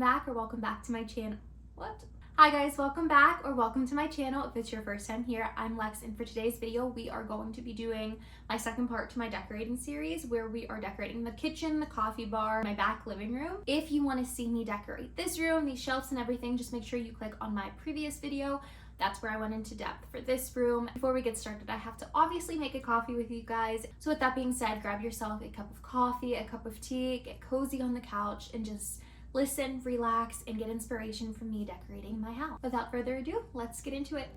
welcome back to my channel. What? Hi guys, welcome back or welcome to my channel. If it's your first time here, I'm Lex, and for today's video we are going to be doing my second part to my decorating series where we are decorating the kitchen, the coffee bar, my back living room. If you want to see me decorate this room, these shelves and everything, just make sure you click on my previous video. That's where I went into depth for this room. Before we get started, I have to obviously make a coffee with you guys. So with that being said, grab yourself a cup of coffee, a cup of tea, get cozy on the couch, and just listen, relax, and get inspiration from me decorating my house. Without further ado, let's get into it.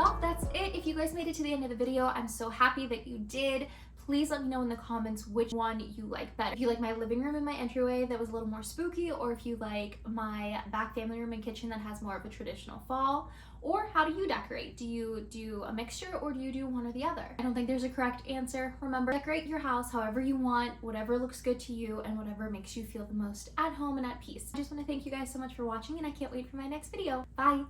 Well, that's it. If you guys made it to the end of the video, I'm so happy that you did. Please let me know in the comments which one you like better. If you like my living room and my entryway that was a little more spooky, or if you like my back family room and kitchen that has more of a traditional fall, or how do you decorate? Do you do a mixture or do you do one or the other? I don't think there's a correct answer. Remember, decorate your house however you want, whatever looks good to you and whatever makes you feel the most at home and at peace. I just want to thank you guys so much for watching, and I can't wait for my next video. Bye!